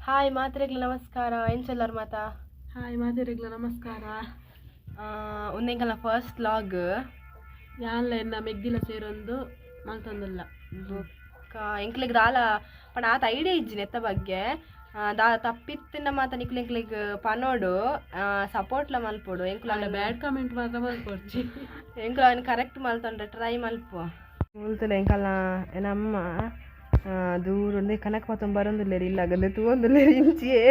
Hi ಮಾತ್ರೆಗ್ಲ ನಮಸ್ಕಾರ ಎಂಚೆಲ್ಲರ್ ಮಾತಾ hi ಮಾದೇರಿಗ್ಲ ನಮಸ್ಕಾರ. ಒಂದೆಂಕಲ್ನ first vlog ಯಾನ್ಲ ಎನ್ನ ಮೆಗ್ಗಿಲ ಸೇರೊಂದು ಮಲ್ತೊಂದುಲ್ಲ ಬೊಕ್ಕ ಎಂಕ್ಲೆಗ್ ದಾಲ ಪಂಡ ಆತ ಐಡಿಯಾ ಇಜ್ಜಿನ ಎತ್ತ ಬಗ್ಗೆ ದಾ ತಪ್ಪಿತ್ತಿನ ಮಾತ ನಿಕ್ಲೆಂಕ್ಲೆಗ್ ಪನೋಡು ಸಪೋರ್ಟ್ಲ ಮಲ್ಪೊಡು ಎಂಕ್ಲ ಬ್ಯಾಡ್ ಕಮೆಂಟ್ ಮಾತ್ರ ಮಲ್ಪೊಡ್ಚಿ ಎಂಕ್ಲ ಅವನು ಕರೆಕ್ಟ್ ಮಲ್ತೊಂಡ್ರೆ ಟ್ರೈ ಮಲ್ಪು ಮುಲ್ತುಲೆ ಎಂಕಲ್ನ ಏನಮ್ಮ ದೂರ ಕನಕ ಮತ್ತೊಂದು ಬರೊಂದುಲ್ಲೇರು ಇಲ್ಲ ಗಂದೆ ತೂವೊಂದುಲ್ಲೇರು ಇಂಚಿಯೇ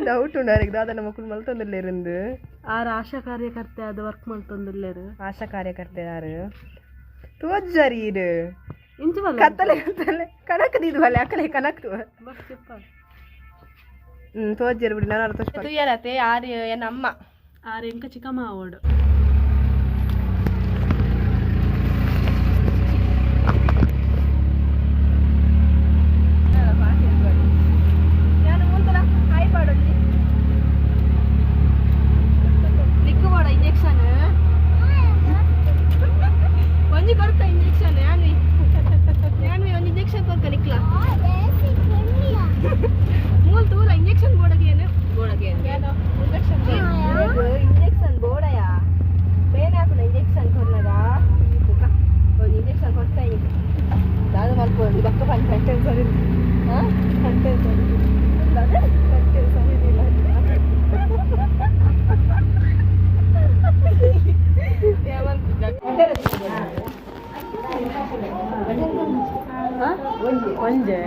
ಡೌಟ್ ಉಂಡು ಅವ್ರಿಗೆ ದಾದನ ಮಕ್ಕಳು ಮಲ್ತೊಂದುಲ್ಲೇರಿಂದು ಆರು ಆಶಾ ಕಾರ್ಯಕರ್ತೆ ಅದು ವರ್ಕ್ ಮಲ್ತೊಂದುಲ್ಲೇರು ಆಶಾ ಕಾರ್ಯಕರ್ತೆ ಯಾರು ತೋಜ್ಜಾರಿ ಇದು ಇಂಚು ಬಲ್ಲ ಕತ್ತಲೆ ಕತ್ತಲೆ ಕನಕದ ಇದು ಅಲ್ಲ ಅಕಲೆ ಕನಕ್ತು ತೋಜ್ಜಾರಿ ಬಿಡಿ ನಾನು ತೋಚ್ ತುಯ್ಯಲತೆ ಯಾರು ಏನಮ್ಮ ಆರು ಎಂಕ ಚಿಕ್ಕಮ್ಮ ಅವಡು ಒಂಜೆ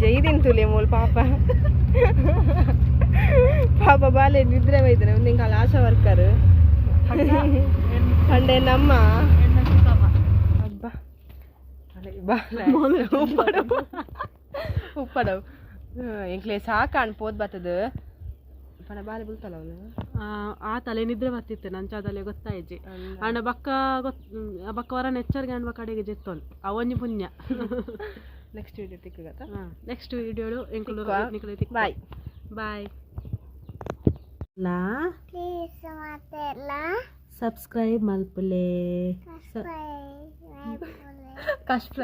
ಜೈದಿಂತುಲೆ ಮೂಲ ಪಾಪ ಪಾಪ ಬಾಲೆ ನಿದ್ರೆ ಬೈತಾರೆ ಒಂದು ಕಾಲ ಆಶಾ ವರ್ಕರ್ ಪಂಡೆ ನಮ್ಮ ಅಬ್ಬ ಉಪ್ಪಡವು ಎಂಕ್ಲೆ ಸಾಕಾಣ್ ಪೋದ್ ಬರ್ತದ ಪಣ ಬಾಲೆ ಬುಲ್ತಲ್ಲ ಅವನು ಆ ತಲೆ ನಿದ್ರೆ ಬರ್ತಿತ್ತೆ ನಂಚಾದಲೆ ಗೊತ್ತಾಯ್ಜಿ ಅಂಡ ಬಕ್ಕ ಬಕ್ಕ ವರ ನೆಚ್ಚರ್ಗೆ ಅನ್ಬ ಕಡೆಗೆ ಜೆತ್ತೋಲ್ ಅವನಿ ಪುಣ್ಯ ನೆಕ್ಸ್ಟ್ ವಿಡಿಯೋ ತಿಕ್ಕಗತ್ತ ನೆಕ್ಸ್ಟ್ ವಿಡಿಯೋಡು ಎಂಕ್ಲು ಬಾಯ್ ಬಾಯ್ ಲಾ ಸಬ್ಸ್ಕ್ರೈಬ್ ಮಲ್ಪುಲೆ ಕಷ್ಟ